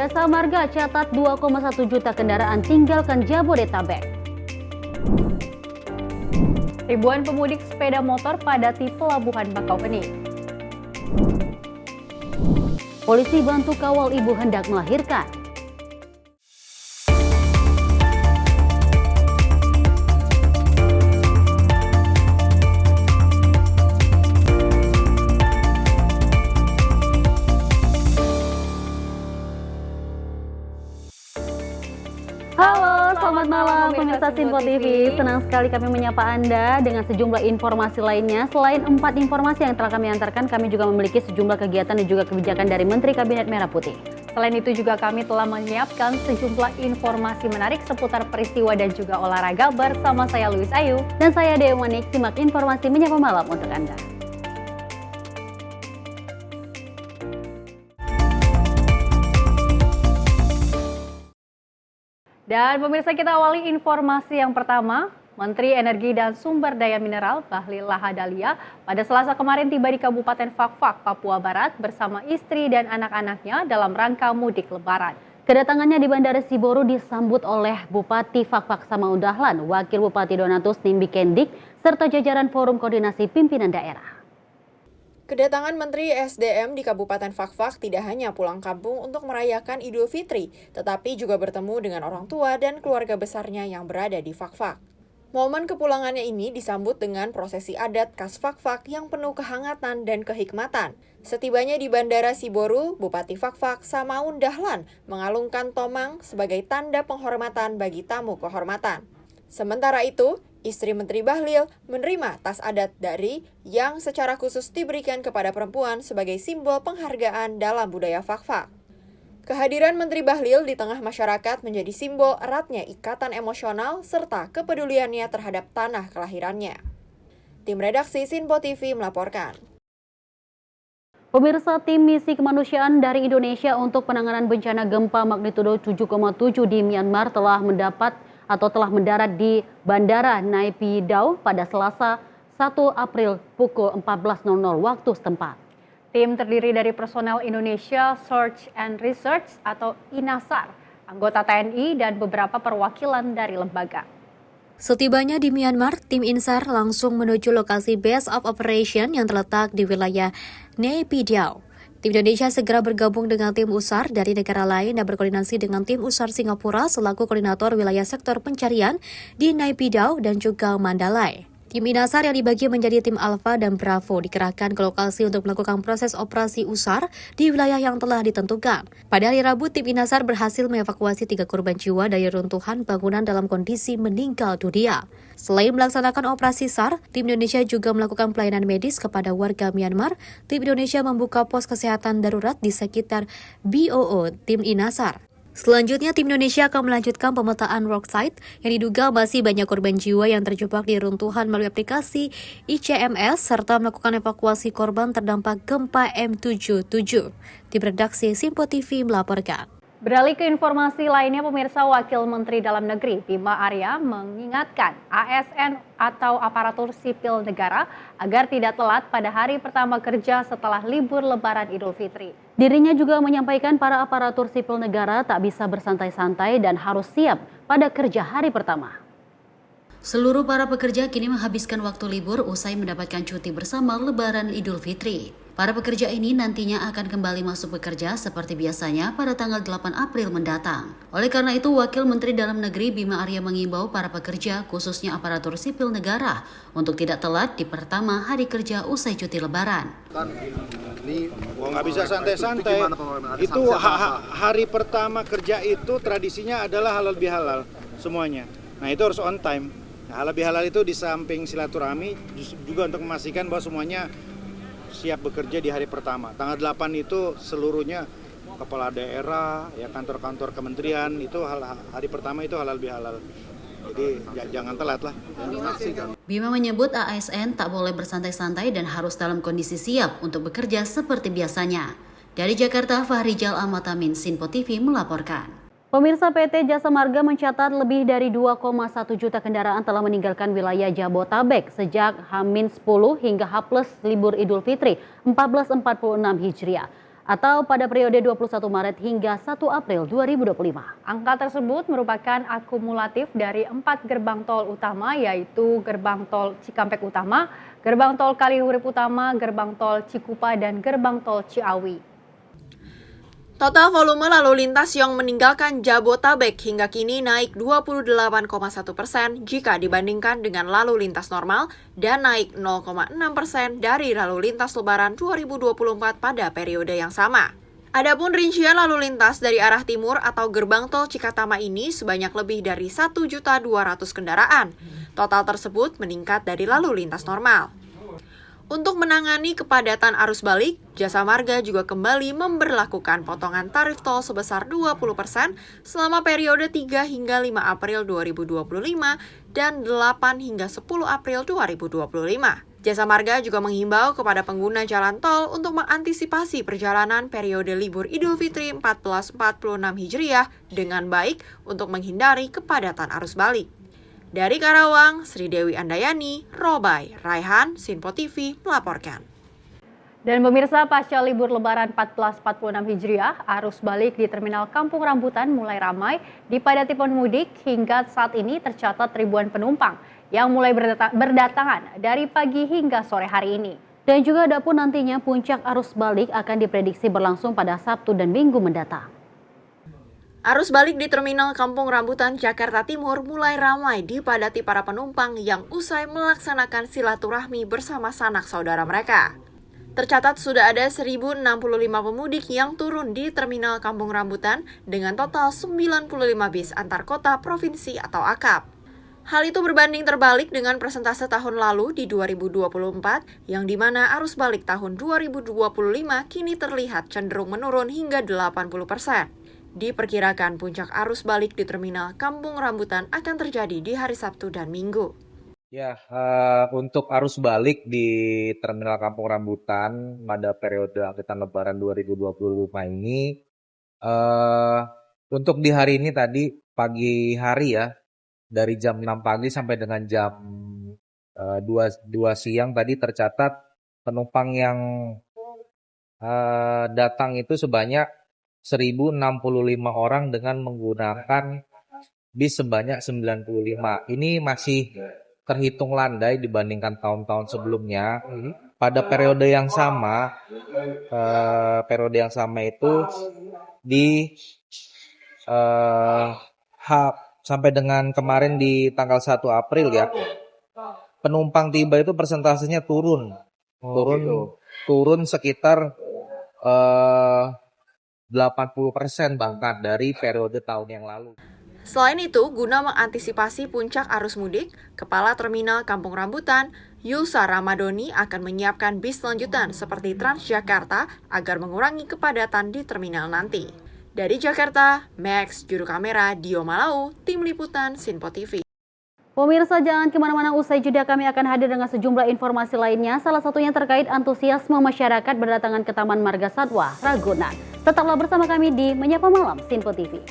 Jasa Marga catat 2,1 juta kendaraan tinggalkan Jabodetabek. Ribuan pemudik sepeda motor padati Pelabuhan Bakauheni. Polisi bantu kawal ibu hendak melahirkan. Halo, selamat malam pemirsa Sinpo TV. Senang sekali kami menyapa Anda dengan sejumlah informasi lainnya. Selain 4 informasi yang telah kami antarkan, kami juga memiliki sejumlah kegiatan dan juga kebijakan dari Menteri Kabinet Merah Putih. Selain itu juga kami telah menyiapkan sejumlah informasi menarik seputar peristiwa dan juga olahraga bersama saya Luis Ayu. Dan saya Dewi Manik, simak informasi menyapa malam untuk Anda. Dan pemirsa, kita awali informasi yang pertama. Menteri Energi dan Sumber Daya Mineral Bahlil Lahadalia pada Selasa kemarin tiba di Kabupaten Fakfak, Papua Barat bersama istri dan anak-anaknya dalam rangka mudik lebaran. Kedatangannya di Bandara Siboru disambut oleh Bupati Fakfak Samaun Dahlan, Wakil Bupati Donatus Nimbi Kendik, serta jajaran Forum Koordinasi Pimpinan Daerah. Kedatangan Menteri SDM di Kabupaten Fakfak tidak hanya pulang kampung untuk merayakan Idul Fitri, tetapi juga bertemu dengan orang tua dan keluarga besarnya yang berada di Fakfak. Momen kepulangannya ini disambut dengan prosesi adat khas Fakfak yang penuh kehangatan dan kehikmatan. Setibanya di Bandara Siboru, Bupati Fakfak Samaun Dahlan mengalungkan tomang sebagai tanda penghormatan bagi tamu kehormatan. Sementara itu, istri Menteri Bahlil menerima tas adat dari yang secara khusus diberikan kepada perempuan sebagai simbol penghargaan dalam budaya Fakfak. Kehadiran Menteri Bahlil di tengah masyarakat menjadi simbol eratnya ikatan emosional serta kepeduliannya terhadap tanah kelahirannya. Tim redaksi Sinpo TV melaporkan. Pemirsa, tim misi kemanusiaan dari Indonesia untuk penanganan bencana gempa magnitudo 7,7 di Myanmar telah mendarat di Bandara Naypyidaw pada Selasa 1 April pukul 14.00 waktu setempat. Tim terdiri dari personel Indonesia Search and Research atau INASAR, anggota TNI dan beberapa perwakilan dari lembaga. Setibanya di Myanmar, tim INSAR langsung menuju lokasi Base of Operation yang terletak di wilayah Naypyidaw. Tim Indonesia segera bergabung dengan tim USAR dari negara lain dan berkoordinasi dengan tim USAR Singapura selaku koordinator wilayah sektor pencarian di Naypyidaw dan juga Mandalay. Tim INASAR yang dibagi menjadi tim Alpha dan Bravo dikerahkan ke lokasi untuk melakukan proses operasi USAR di wilayah yang telah ditentukan. Pada hari Rabu, tim INASAR berhasil mengevakuasi 3 korban jiwa dari runtuhan bangunan dalam kondisi meninggal dunia. Selain melaksanakan operasi SAR, tim Indonesia juga melakukan pelayanan medis kepada warga Myanmar. Tim Indonesia membuka pos kesehatan darurat di sekitar BOO tim INASAR. Selanjutnya, tim Indonesia akan melanjutkan pemetaan rock site yang diduga masih banyak korban jiwa yang terjebak di runtuhan melalui aplikasi ICMS serta melakukan evakuasi korban terdampak gempa M77. Tim redaksi Sinpo TV melaporkan. Beralih ke informasi lainnya, pemirsa, Wakil Menteri Dalam Negeri Bima Arya mengingatkan ASN atau aparatur sipil negara agar tidak telat pada hari pertama kerja setelah libur Lebaran Idul Fitri. Dirinya juga menyampaikan para aparatur sipil negara tak bisa bersantai-santai dan harus siap pada kerja hari pertama. Seluruh para pekerja kini menghabiskan waktu libur usai mendapatkan cuti bersama Lebaran Idul Fitri. Para pekerja ini nantinya akan kembali masuk bekerja seperti biasanya pada tanggal 8 April mendatang. Oleh karena itu, Wakil Menteri Dalam Negeri Bima Arya mengimbau para pekerja, khususnya aparatur sipil negara, untuk tidak telat di pertama hari kerja usai cuti Lebaran. Nggak bisa santai-santai. Itu hari pertama kerja itu tradisinya adalah halal bihalal semuanya. Nah, itu harus on time. Nah, halal bihalal itu di samping silaturahmi juga untuk memastikan bahwa semuanya siap bekerja di hari pertama. Tanggal 8 itu seluruhnya kepala daerah, ya kantor-kantor kementerian itu hari pertama itu halal bihalal. Jadi jangan telat lah. Bima menyebut ASN tak boleh bersantai-santai dan harus dalam kondisi siap untuk bekerja seperti biasanya. Dari Jakarta, Fahrijal Ahmad-Amin, Sinpo TV melaporkan. Pemirsa, PT Jasa Marga mencatat lebih dari 2,1 juta kendaraan telah meninggalkan wilayah Jabodetabek sejak H-10 hingga H+ libur Idul Fitri 1446 Hijriah. atau pada periode 21 Maret hingga 1 April 2025. Angka tersebut merupakan akumulatif dari 4 gerbang tol utama, yaitu gerbang tol Cikampek Utama, gerbang tol Kaliurip Utama, gerbang tol Cikupa, dan gerbang tol Ciawi. Total volume lalu lintas yang meninggalkan Jabotabek hingga kini naik 28,1% jika dibandingkan dengan lalu lintas normal dan naik 0,6% dari lalu lintas Lebaran 2024 pada periode yang sama. Adapun rincian lalu lintas dari arah timur atau gerbang tol Cikatama ini sebanyak lebih dari 1.200.000 kendaraan. Total tersebut meningkat dari lalu lintas normal. Untuk menangani kepadatan arus balik, Jasa Marga juga kembali memberlakukan potongan tarif tol sebesar 20% selama periode 3 hingga 5 April 2025 dan 8 hingga 10 April 2025. Jasa Marga juga menghimbau kepada pengguna jalan tol untuk mengantisipasi perjalanan periode libur Idul Fitri 1446 Hijriah dengan baik untuk menghindari kepadatan arus balik. Dari Karawang, Sri Dewi Andayani, Robai, Raihan, Sinpo TV melaporkan. Dan pemirsa, pasca libur Lebaran 1446 Hijriah, arus balik di Terminal Kampung Rambutan mulai ramai dipadati pemudik. Hingga saat ini tercatat ribuan penumpang yang mulai berdatangan dari pagi hingga sore hari ini. Dan juga adapun nantinya puncak arus balik akan diprediksi berlangsung pada Sabtu dan Minggu mendatang. Arus balik di Terminal Kampung Rambutan, Jakarta Timur mulai ramai dipadati para penumpang yang usai melaksanakan silaturahmi bersama sanak saudara mereka. Tercatat sudah ada 1.065 pemudik yang turun di Terminal Kampung Rambutan dengan total 95 bis antar kota, provinsi, atau akap. Hal itu berbanding terbalik dengan persentase tahun lalu di 2024, yang dimana arus balik tahun 2025 kini terlihat cenderung menurun hingga 80%. Diperkirakan puncak arus balik di Terminal Kampung Rambutan akan terjadi di hari Sabtu dan Minggu. Ya, untuk arus balik di Terminal Kampung Rambutan pada periode angkutan Lebaran 2025 ini, untuk di hari ini tadi pagi hari ya, dari jam 6 pagi sampai dengan jam 2 siang tadi tercatat penumpang yang datang itu sebanyak 1.065 orang dengan menggunakan bis sebanyak 95. Ini masih terhitung landai dibandingkan tahun-tahun sebelumnya. Pada periode yang sama itu di sampai dengan kemarin di tanggal 1 April ya, penumpang tiba itu persentasenya turun sekitar 80% bahkan dari periode tahun yang lalu. Selain itu, guna mengantisipasi puncak arus mudik, Kepala Terminal Kampung Rambutan, Yusa Ramadoni akan menyiapkan bis lanjutan seperti Transjakarta agar mengurangi kepadatan di terminal nanti. Dari Jakarta, Max, juru kamera Dio Malau, Tim Liputan Sinpo TV. Pemirsa, jangan kemana-mana, usai jeda kami akan hadir dengan sejumlah informasi lainnya, salah satunya terkait antusiasme masyarakat berdatangan ke Taman Marga Satwa Ragunan. Tetaplah bersama kami di Menyapa Malam Sinpo TV.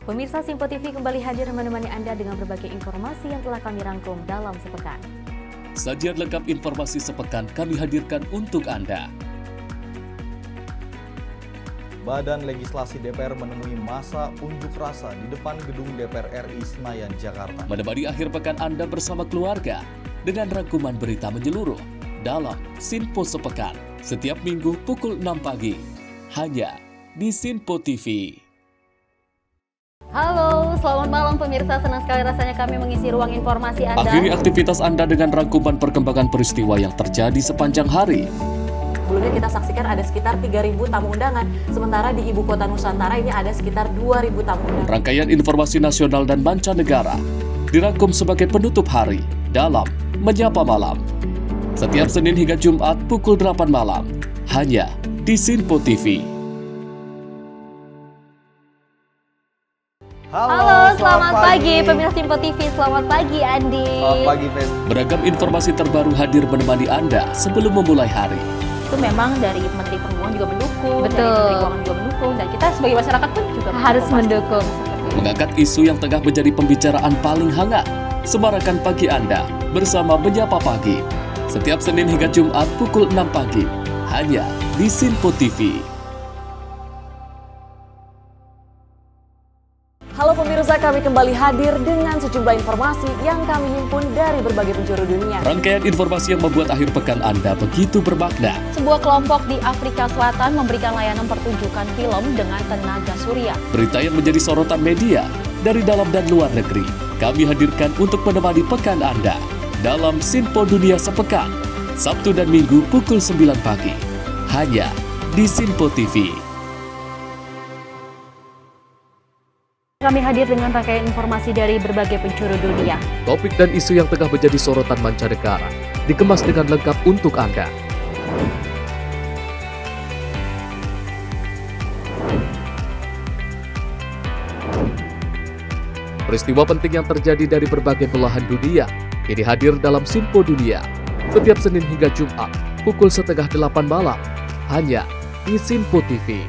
Pemirsa, Sinpo TV kembali hadir menemani Anda dengan berbagai informasi yang telah kami rangkum dalam sepekan. Sajian lengkap informasi sepekan kami hadirkan untuk Anda. Badan Legislasi DPR menemui masa unjuk rasa di depan gedung DPR RI Senayan, Jakarta. Menemani akhir pekan Anda bersama keluarga dengan rangkuman berita menyeluruh dalam Sinpo Sepekan setiap minggu pukul 6 pagi hanya di Sinpo TV. Halo, selamat malam pemirsa. Senang sekali rasanya kami mengisi ruang informasi Anda. Akhiri aktivitas Anda dengan rangkuman perkembangan peristiwa yang terjadi sepanjang hari. Sebelumnya kita saksikan ada sekitar 3.000 tamu undangan, sementara di Ibu Kota Nusantara ini ada sekitar 2.000 tamu undangan. Rangkaian informasi nasional dan mancanegara dirangkum sebagai penutup hari dalam Menyapa Malam. Setiap Senin hingga Jumat pukul 8 malam, hanya di Sinpo TV. Halo, selamat pagi. Pemirsa Simpo TV, selamat pagi Andi. Selamat pagi, Fen. Beragam informasi terbaru hadir menemani Anda sebelum memulai hari. Itu memang dari Menteri Perhubungan juga mendukung, Betul. dari Menteri Keuangan juga mendukung, dan kita sebagai masyarakat pun juga Harus mendukung. Mengangkat isu yang tengah menjadi pembicaraan paling hangat. Semarakan pagi Anda bersama Menyapa Pagi. Setiap Senin hingga Jumat pukul 6 pagi. Hanya di Sinpo TV. Halo pemirsa, kami kembali hadir dengan sejumlah informasi yang kami himpun dari berbagai penjuru dunia. Rangkaian informasi yang membuat akhir pekan Anda begitu bermakna. sebuah kelompok di Afrika Selatan memberikan layanan pertunjukan film dengan tenaga surya. Berita yang menjadi sorotan media dari dalam dan luar negeri. Kami hadirkan untuk menemani pekan Anda dalam Sinpo Dunia Sepekan. Sabtu dan Minggu pukul 9 pagi. Hanya di Sinpo TV. Kami hadir dengan rangkaian informasi dari berbagai penjuru dunia. Topik dan isu yang tengah menjadi sorotan mancanegara dikemas dengan lengkap untuk Anda. Peristiwa penting yang terjadi dari berbagai belahan dunia kini hadir dalam Sinpo Dunia. Setiap Senin hingga Jumat pukul 7:30 malam hanya di Sinpo TV.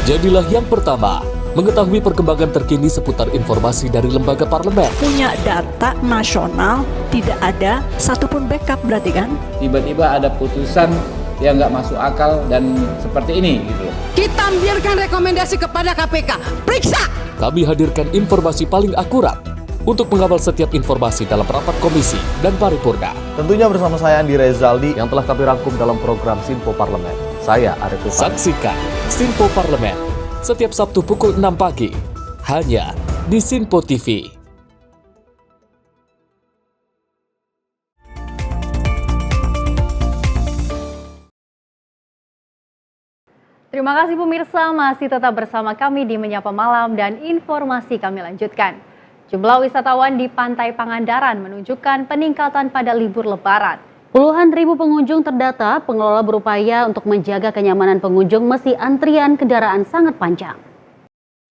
Jadilah yang pertama mengetahui perkembangan terkini seputar informasi dari lembaga parlemen. Punya data nasional, tidak ada satupun backup berarti kan? Tiba-tiba ada putusan yang nggak masuk akal dan seperti ini gitu. Kita biarkan rekomendasi kepada KPK, periksa! Kami hadirkan informasi paling akurat untuk mengawal setiap informasi dalam rapat komisi dan paripurna. Tentunya bersama saya Andi Rezaldi yang telah kami rangkum dalam program Sinpo Parlemen. Saya Arif Rufani. Saksikan Sinpo Parlemen setiap Sabtu pukul 6 pagi hanya di Sinpo TV. Terima kasih pemirsa, masih tetap bersama kami di Menyapa Malam dan informasi kami lanjutkan. Jumlah wisatawan di Pantai Pangandaran menunjukkan peningkatan pada libur Lebaran. Puluhan ribu pengunjung terdata, pengelola berupaya untuk menjaga kenyamanan pengunjung meski antrian kendaraan sangat panjang.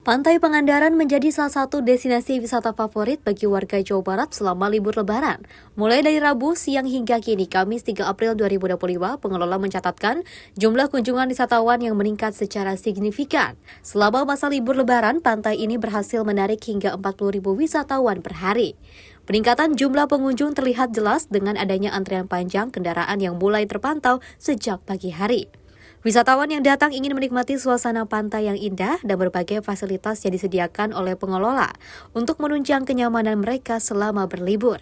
Pantai Pangandaran menjadi salah satu destinasi wisata favorit bagi warga Jawa Barat selama libur Lebaran. Mulai dari Rabu siang hingga kini, Kamis 3 April 2025, pengelola mencatatkan jumlah kunjungan wisatawan yang meningkat secara signifikan. Selama masa libur Lebaran, pantai ini berhasil menarik hingga 40.000 wisatawan per hari. Peningkatan jumlah pengunjung terlihat jelas dengan adanya antrian panjang kendaraan yang mulai terpantau sejak pagi hari. Wisatawan yang datang ingin menikmati suasana pantai yang indah dan berbagai fasilitas yang disediakan oleh pengelola untuk menunjang kenyamanan mereka selama berlibur.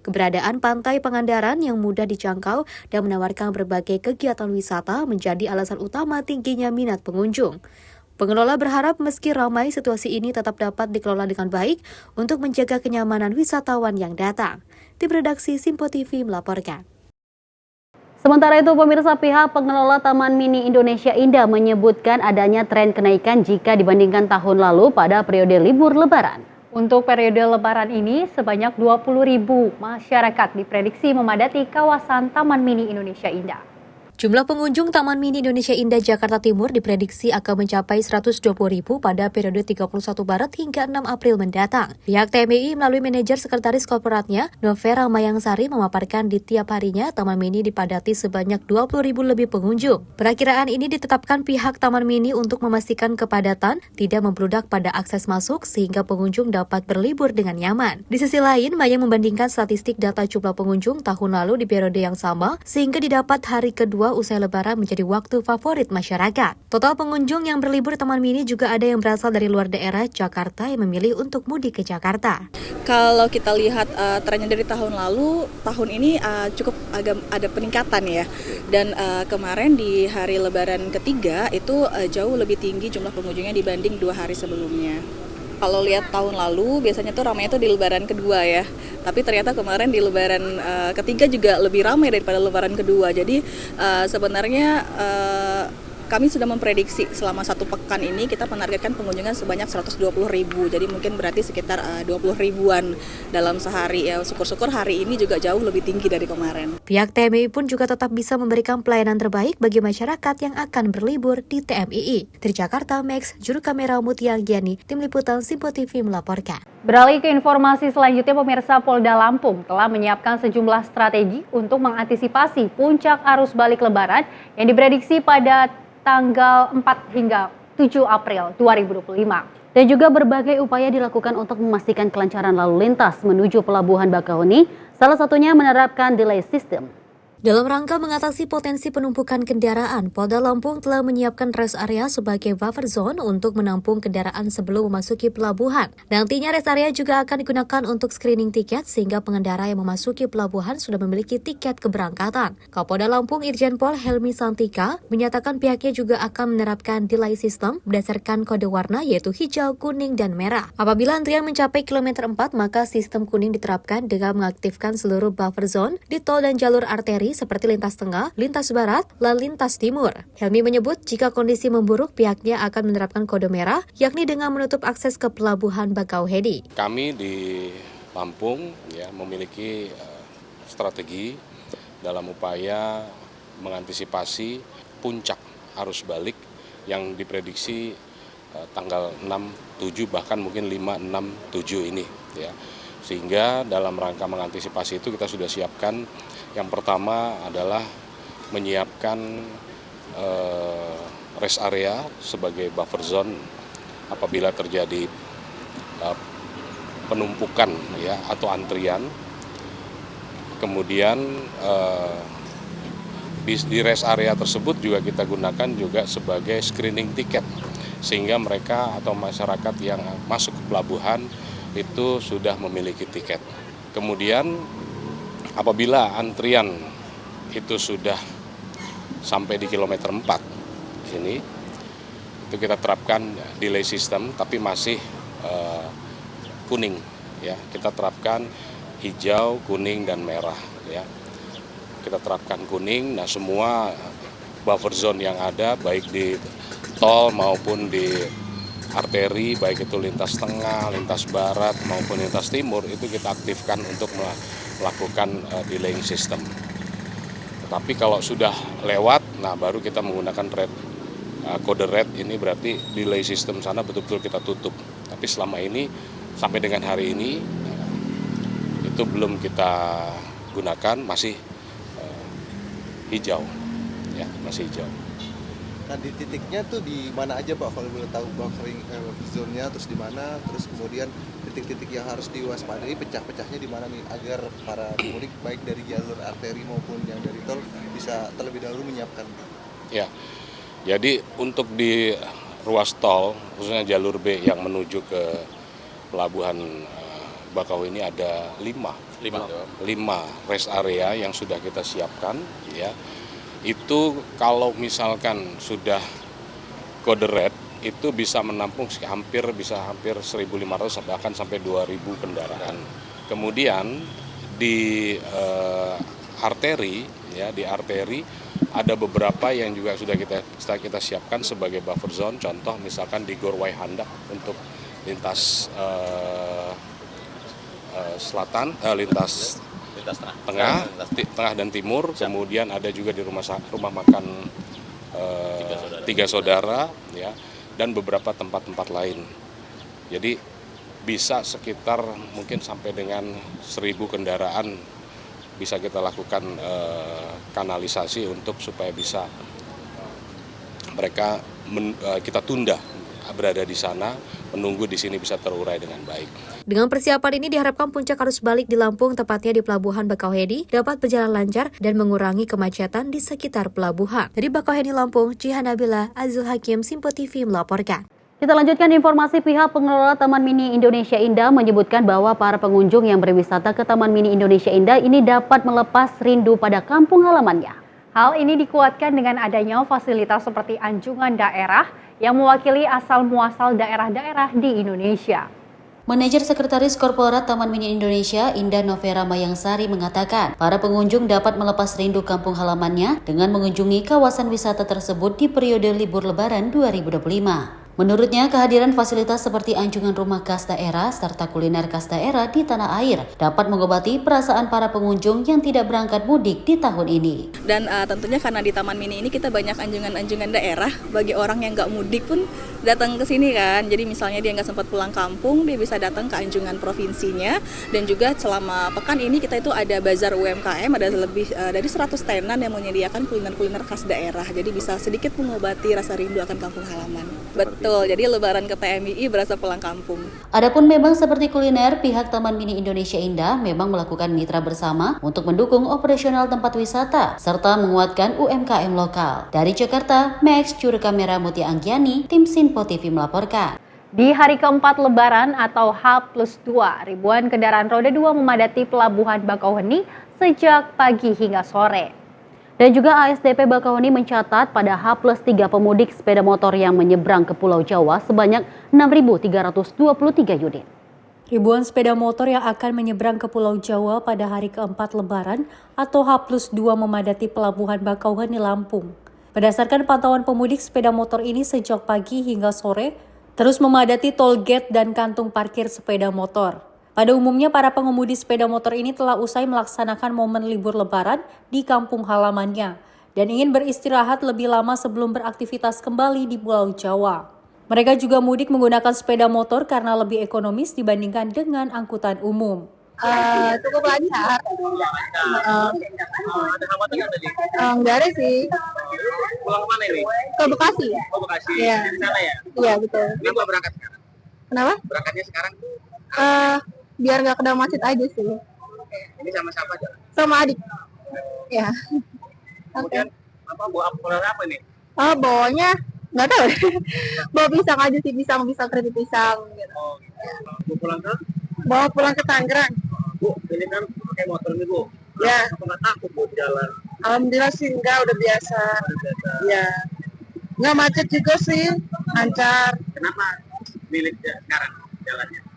Keberadaan Pantai Pangandaran yang mudah dijangkau dan menawarkan berbagai kegiatan wisata menjadi alasan utama tingginya minat pengunjung. Pengelola berharap meski ramai, situasi ini tetap dapat dikelola dengan baik untuk menjaga kenyamanan wisatawan yang datang. Tim redaksi Sinpo TV melaporkan. Sementara itu, pemirsa, pihak pengelola Taman Mini Indonesia Indah menyebutkan adanya tren kenaikan jika dibandingkan tahun lalu pada periode libur Lebaran. Untuk periode Lebaran ini, sebanyak 20.000 masyarakat diprediksi memadati kawasan Taman Mini Indonesia Indah. Jumlah pengunjung Taman Mini Indonesia Indah Jakarta Timur diprediksi akan mencapai 120.000 pada periode 31 Maret hingga 6 April mendatang. Pihak TMI melalui manajer sekretaris korporatnya, Novera Mayangsari, memaparkan di tiap harinya Taman Mini dipadati sebanyak 20.000 lebih pengunjung. Perakiraan ini ditetapkan pihak Taman Mini untuk memastikan kepadatan tidak membludak pada akses masuk sehingga pengunjung dapat berlibur dengan nyaman. Di sisi lain, Mayang membandingkan statistik data jumlah pengunjung tahun lalu di periode yang sama sehingga didapat hari kedua usai Lebaran menjadi waktu favorit masyarakat. Total pengunjung yang berlibur Taman Mini juga ada yang berasal dari luar daerah Jakarta yang memilih untuk mudik ke Jakarta. Kalau kita lihat trennya dari tahun lalu, tahun ini cukup agak ada peningkatan ya. Dan kemarin di hari Lebaran ketiga itu jauh lebih tinggi jumlah pengunjungnya dibanding 2 hari sebelumnya. Kalau lihat tahun lalu biasanya tuh ramainya tuh di Lebaran kedua ya, tapi ternyata kemarin di Lebaran ketiga juga lebih ramai daripada Lebaran kedua. Jadi sebenarnya Kami sudah memprediksi selama 1 pekan ini kita menargetkan pengunjungan sebanyak 120.000. Jadi mungkin berarti sekitar 20 ribuan dalam sehari. Ya, syukur-syukur hari ini juga jauh lebih tinggi dari kemarin. Pihak TMII pun juga tetap bisa memberikan pelayanan terbaik bagi masyarakat yang akan berlibur di TMII. Dari Jakarta, Max, juru kamera Mutia Giani, Tim Liputan Simpo TV melaporkan. Beralih ke informasi selanjutnya, pemirsa, Polda Lampung telah menyiapkan sejumlah strategi untuk mengantisipasi puncak arus balik Lebaran yang diprediksi pada tanggal 4 hingga 7 April 2025. Dan juga berbagai upaya dilakukan untuk memastikan kelancaran lalu lintas menuju Pelabuhan Bakauheni, salah satunya menerapkan delay system. Dalam rangka mengatasi potensi penumpukan kendaraan, Polda Lampung telah menyiapkan rest area sebagai buffer zone untuk menampung kendaraan sebelum memasuki pelabuhan. Nantinya rest area juga akan digunakan untuk screening tiket sehingga pengendara yang memasuki pelabuhan sudah memiliki tiket keberangkatan. Kapolda Lampung Irjen Pol Helmi Santika menyatakan pihaknya juga akan menerapkan delay system berdasarkan kode warna yaitu hijau, kuning, dan merah. Apabila antrian mencapai kilometer 4, maka sistem kuning diterapkan dengan mengaktifkan seluruh buffer zone di tol dan jalur arteri seperti lintas tengah, lintas barat, dan lintas timur. Helmi menyebut jika kondisi memburuk pihaknya akan menerapkan kode merah yakni dengan menutup akses ke Pelabuhan Bakauheni. Kami di Lampung memiliki strategi dalam upaya mengantisipasi puncak arus balik yang diprediksi tanggal 6, 7 bahkan mungkin 5, 6, 7 ini ya. Sehingga dalam rangka mengantisipasi itu kita sudah siapkan, yang pertama adalah menyiapkan rest area sebagai buffer zone apabila terjadi penumpukan ya atau antrian. Kemudian di rest area tersebut juga kita gunakan juga sebagai screening tiket sehingga mereka atau masyarakat yang masuk ke pelabuhan itu sudah memiliki tiket. Kemudian apabila antrian itu sudah sampai di kilometer 4 sini, itu kita terapkan delay system tapi masih kuning ya. Kita terapkan hijau, kuning, dan merah ya. Kita terapkan kuning. Nah, semua buffer zone yang ada baik di tol maupun di arteri, baik itu lintas tengah, lintas barat maupun lintas timur, itu kita aktifkan untuk melakukan delaying system. Tapi kalau sudah lewat, nah baru kita menggunakan kode red, ini berarti delay system sana betul-betul kita tutup. Tapi selama ini sampai dengan hari ini itu belum kita gunakan, masih hijau ya, masih hijau. Nah, di titiknya tuh di mana aja Pak, kalau boleh tahu buffering zone-nya, terus di mana, terus kemudian titik-titik yang harus diwaspadai, pecah-pecahnya di mana nih agar para pemudik baik dari jalur arteri maupun yang dari tol bisa terlebih dahulu menyiapkan. Ya, jadi untuk di ruas tol khususnya jalur B yang menuju ke Pelabuhan Bakauheni ada 5 rest area yang sudah kita siapkan ya. Itu kalau misalkan sudah kode red itu bisa menampung hampir 1.500 bahkan sampai 2.000 kendaraan. Kemudian di arteri ya, di arteri ada beberapa yang juga sudah kita siapkan sebagai buffer zone. Contoh misalkan di Gor Waihandak untuk lintas selatan, lintas tengah dan timur. Kemudian ada juga di rumah makan Tiga Saudara ya, dan beberapa tempat-tempat lain. Jadi bisa sekitar mungkin sampai dengan 1.000 kendaraan bisa kita lakukan kanalisasi untuk supaya bisa mereka kita tunda berada di sana, menunggu di sini bisa terurai dengan baik. Dengan persiapan ini diharapkan puncak arus balik di Lampung, tepatnya di Pelabuhan Bakauheni, dapat berjalan lancar dan mengurangi kemacetan di sekitar pelabuhan. Dari Bakauheni, Lampung, Jihan Nabila, Azul Hakim, Simpo TV melaporkan. Kita lanjutkan informasi. Pihak pengelola Taman Mini Indonesia Indah menyebutkan bahwa para pengunjung yang berwisata ke Taman Mini Indonesia Indah ini dapat melepas rindu pada kampung halamannya. Hal ini dikuatkan dengan adanya fasilitas seperti anjungan daerah yang mewakili asal-muasal daerah-daerah di Indonesia. Manajer Sekretaris Korporat Taman Mini Indonesia, Indah Novera Mayangsari mengatakan, para pengunjung dapat melepas rindu kampung halamannya dengan mengunjungi kawasan wisata tersebut di periode libur Lebaran 2025. Menurutnya, kehadiran fasilitas seperti anjungan rumah khas daerah serta kuliner khas daerah di tanah air dapat mengobati perasaan para pengunjung yang tidak berangkat mudik di tahun ini. Dan tentunya karena di Taman Mini ini kita banyak anjungan-anjungan daerah, bagi orang yang nggak mudik pun datang ke sini kan. Jadi misalnya dia nggak sempat pulang kampung, dia bisa datang ke anjungan provinsinya. Dan juga selama pekan ini kita itu ada bazar UMKM, ada lebih dari 100 tenan yang menyediakan kuliner-kuliner khas daerah. Jadi bisa sedikit mengobati rasa rindu akan kampung halaman. Betul, jadi lebaran ke TMII berasa pulang kampung. Adapun memang seperti kuliner, pihak Taman Mini Indonesia Indah memang melakukan mitra bersama untuk mendukung operasional tempat wisata serta menguatkan UMKM lokal. Dari Jakarta, Max juru kamera Mutia Anggiani, tim Sinpo TV melaporkan. Di hari keempat Lebaran atau H+2, ribuan kendaraan roda 2 memadati Pelabuhan Bakauheni sejak pagi hingga sore. Dan juga ASDP Bakauheni mencatat pada H+3 pemudik sepeda motor yang menyeberang ke Pulau Jawa sebanyak 6.323 unit. Ribuan sepeda motor yang akan menyeberang ke Pulau Jawa pada hari keempat Lebaran atau H+2 memadati Pelabuhan Bakauheni, Lampung. Berdasarkan pantauan pemudik, sepeda motor ini sejak pagi hingga sore terus memadati tol gate dan kantung parkir sepeda motor. Pada umumnya, para pengemudi sepeda motor ini telah usai melaksanakan momen libur Lebaran di kampung halamannya dan ingin beristirahat lebih lama sebelum beraktivitas kembali di Pulau Jawa. Mereka juga mudik menggunakan sepeda motor karena lebih ekonomis dibandingkan dengan angkutan umum. Cukup lancar. Ada hambatan nggak tadi? Enggak ada sih. Pulang kemana ini? Ke Bekasi. Oh, Bekasi. Iya. Dari sana ya? Iya, betul. Ini mau berangkat sekarang? Kenapa? Berangkatnya sekarang? Biar nggak kena macet aja sih. Ini sama siapa aja? Sama adik. Ya. Kemudian apa bawa apa nih? Bawanya nggak tahu. Bawa pisang aja sih, pisang keripik pisang. Gitu. Oh, gitu. Pulang ke? Bawa pulang ke Tangerang. Bu, ini kan pakai motor nih, Bu. Ya. Apa nggak takut Bu jalan? Alhamdulillah sih enggak, udah biasa. Ya. Nggak macet juga sih, lancar. Kenapa milik sekarang jalannya?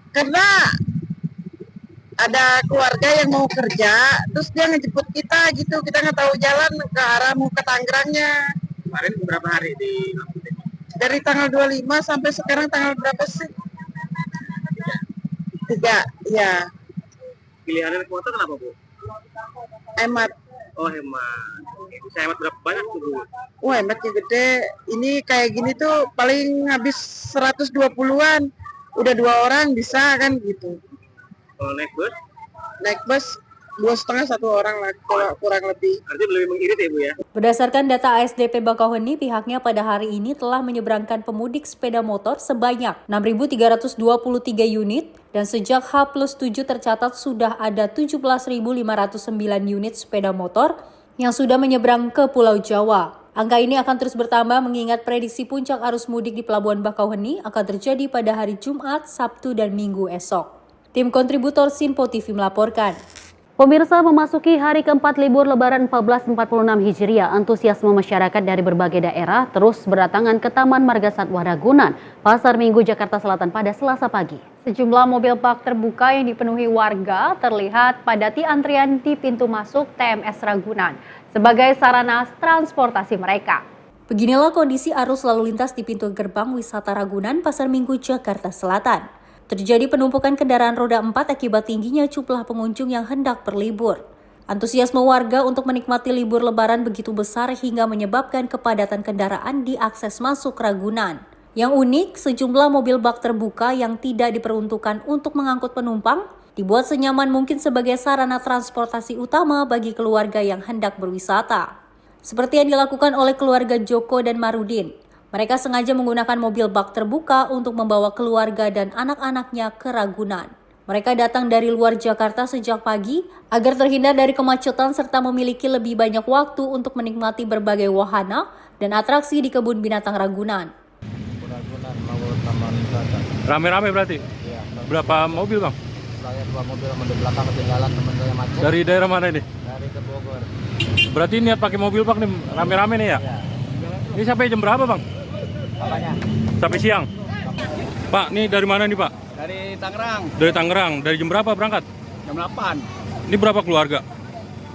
Karena ada keluarga yang mau kerja, terus dia ngejemput kita gitu, kita nggak tahu jalan ke arah mau ke Tangerangnya. Kemarin berapa hari di Lampung? Dari tanggal 25 sampai sekarang tanggal berapa sih? 3, ya. Pilihan naik motor kenapa, Bu? Hemat. Oh, hemat. Bisa hemat berapa banyak tuh, Bu? Wah, hematnya gede. Ini kayak gini tuh paling habis 120-an. Udah 2 orang bisa kan gitu. Kalau naik bus? Naik bus 2,5 1 orang lah, kurang lebih. Artinya lebih mengirit ya, Bu ya? Berdasarkan data ASDP Bakauheni, pihaknya pada hari ini telah menyeberangkan pemudik sepeda motor sebanyak 6.323 unit dan sejak H+7 tercatat sudah ada 17.509 unit sepeda motor yang sudah menyeberang ke Pulau Jawa. Angka ini akan terus bertambah mengingat prediksi puncak arus mudik di Pelabuhan Bakauheni akan terjadi pada hari Jumat, Sabtu, dan Minggu esok. Tim kontributor Sinpo TV melaporkan. Pemirsa, memasuki hari keempat libur Lebaran 1446 Hijriah, antusiasme masyarakat dari berbagai daerah terus berdatangan ke Taman Marga Satwa Ragunan, Pasar Minggu, Jakarta Selatan pada Selasa pagi. Sejumlah mobil bak terbuka yang dipenuhi warga terlihat padati antrian di pintu masuk TMS Ragunan sebagai sarana transportasi mereka. Beginilah kondisi arus lalu lintas di pintu gerbang wisata Ragunan, Pasar Minggu, Jakarta Selatan. Terjadi penumpukan kendaraan roda 4 akibat tingginya jumlah pengunjung yang hendak berlibur. Antusiasme warga untuk menikmati libur Lebaran begitu besar hingga menyebabkan kepadatan kendaraan di akses masuk Ragunan. Yang unik, sejumlah mobil bak terbuka yang tidak diperuntukkan untuk mengangkut penumpang dibuat senyaman mungkin sebagai sarana transportasi utama bagi keluarga yang hendak berwisata. Seperti yang dilakukan oleh keluarga Joko dan Marudin. Mereka sengaja menggunakan mobil bak terbuka untuk membawa keluarga dan anak-anaknya ke Ragunan. Mereka datang dari luar Jakarta sejak pagi agar terhindar dari kemacetan serta memiliki lebih banyak waktu untuk menikmati berbagai wahana dan atraksi di kebun binatang Ragunan. Ragunan mau taman wisata. Rame-rame berarti? Iya. Berapa mobil, Bang? Saya 2 mobil sama di belakang ketinggalan teman saya macet. Dari daerah mana ini? Dari ke Bogor. Berarti niat pakai mobil Bang nih rame-rame nih ya? Iya. Ini sampai jam berapa, Bang? Apanya? Sampai siang. Pak, ini dari mana nih, Pak? Dari Tangerang. Dari Tangerang. Dari jam berapa berangkat? Jam 8. Ini berapa keluarga?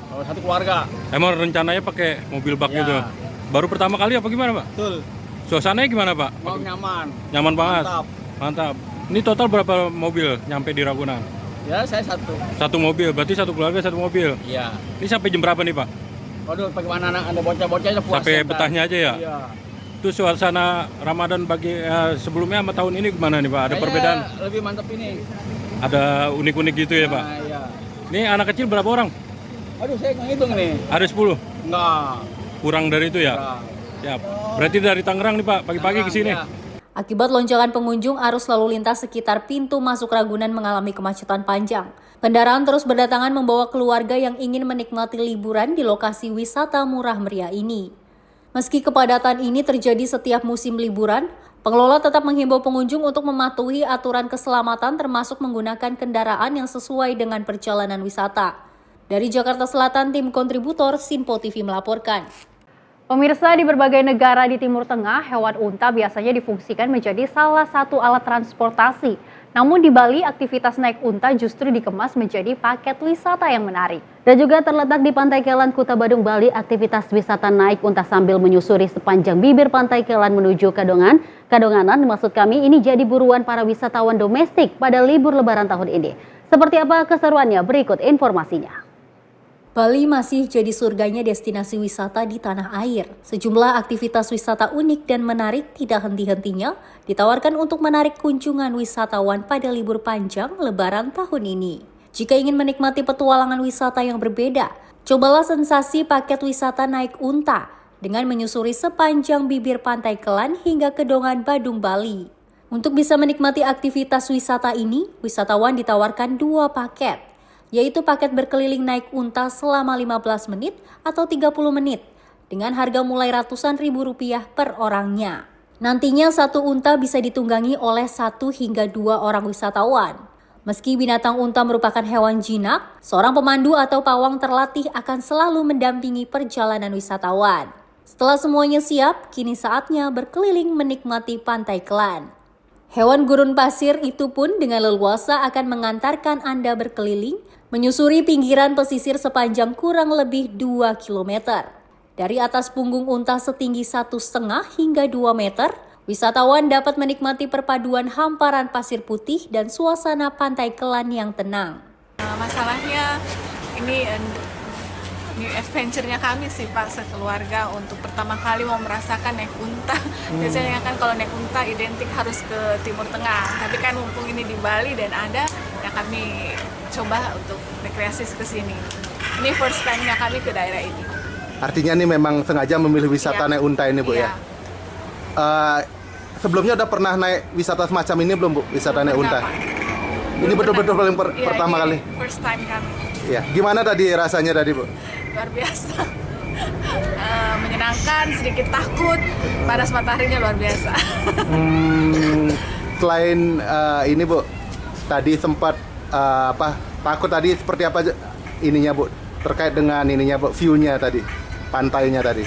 Oh, satu keluarga. Emang rencananya pakai mobil bak Ya. gitu? Baru pertama kali apa gimana, Pak? Betul. Suasananya gimana, Pak? Mau nyaman. Nyaman banget? Mantap. Mantap. Ini total berapa mobil nyampe di Ragunan? Ya, saya satu. Satu mobil, berarti satu keluarga satu mobil? Iya. Ini sampai jam berapa nih, Pak? Waduh, bagaimana anak ada bocah-bocahnya puasa. Sampai betahnya aja ya? Iya. Itu suasana Ramadan bagi sebelumnya sama tahun ini gimana nih, Pak? Ada perbedaan? Lebih mantap ini. Ada unik-unik gitu ya, Pak? Iya. Ini anak kecil berapa orang? Aduh, saya nggak ngitung nih. Ada 10? Enggak. Kurang dari itu ya? Siap. Berarti dari Tangerang nih, Pak, pagi-pagi ke sini? Ya. Akibat lonjakan pengunjung, arus lalu lintas sekitar pintu masuk Ragunan mengalami kemacetan panjang. Kendaraan terus berdatangan membawa keluarga yang ingin menikmati liburan di lokasi wisata murah meriah ini. Meski kepadatan ini terjadi setiap musim liburan, pengelola tetap menghimbau pengunjung untuk mematuhi aturan keselamatan termasuk menggunakan kendaraan yang sesuai dengan perjalanan wisata. Dari Jakarta Selatan, tim kontributor Sinpo TV melaporkan. Pemirsa, di berbagai negara di Timur Tengah, hewan unta biasanya difungsikan menjadi salah satu alat transportasi. Namun di Bali, aktivitas naik unta justru dikemas menjadi paket wisata yang menarik. Dan juga terletak di Pantai Kelan, Kuta Badung, Bali, aktivitas wisata naik unta sambil menyusuri sepanjang bibir Pantai Kelan menuju Kadonganan. Maksud kami, ini jadi buruan para wisatawan domestik pada libur lebaran tahun ini. Seperti apa keseruannya? Berikut informasinya. Bali masih jadi surganya destinasi wisata di tanah air. Sejumlah aktivitas wisata unik dan menarik tidak henti-hentinya ditawarkan untuk menarik kunjungan wisatawan pada libur panjang lebaran tahun ini. Jika ingin menikmati petualangan wisata yang berbeda, cobalah sensasi paket wisata naik unta dengan menyusuri sepanjang bibir Pantai Kelan hingga Kedongan Badung, Bali. Untuk bisa menikmati aktivitas wisata ini, wisatawan ditawarkan 2 paket, yaitu paket berkeliling naik unta selama 15 menit atau 30 menit dengan harga mulai ratusan ribu rupiah per orangnya. Nantinya satu unta bisa ditunggangi oleh 1 hingga 2 orang wisatawan. Meski binatang unta merupakan hewan jinak, seorang pemandu atau pawang terlatih akan selalu mendampingi perjalanan wisatawan. Setelah semuanya siap, kini saatnya berkeliling menikmati Pantai Kelan. Hewan gurun pasir itu pun dengan leluasa akan mengantarkan Anda berkeliling, menyusuri pinggiran pesisir sepanjang kurang lebih 2 km. Dari atas punggung unta setinggi 1,5 hingga 2 meter, wisatawan dapat menikmati perpaduan hamparan pasir putih dan suasana Pantai Kelan yang tenang. Masalahnya ini new adventure-nya kami sih Pak sekeluarga untuk pertama kali mau merasakan naik unta. Biasanya kan kalau naik unta identik harus ke Timur Tengah, tapi kan mumpung ini di Bali dan ada, ya kami coba untuk rekreasi ke sini. Ini first time-nya kami ke daerah ini. Artinya nih memang sengaja memilih wisata naik unta ini Bu ya? Sebelumnya udah pernah naik wisata semacam ini belum Bu? Wisata naik unta? Ini betul-betul paling pertama kali? First time kami. Iya, gimana tadi rasanya tadi Bu? Luar biasa. Menyenangkan, sedikit takut, panas mataharinya luar biasa. Selain ini Bu, tadi sempat takut tadi seperti apa ininya Bu? Terkait dengan ininya Bu, view-nya tadi, pantainya tadi.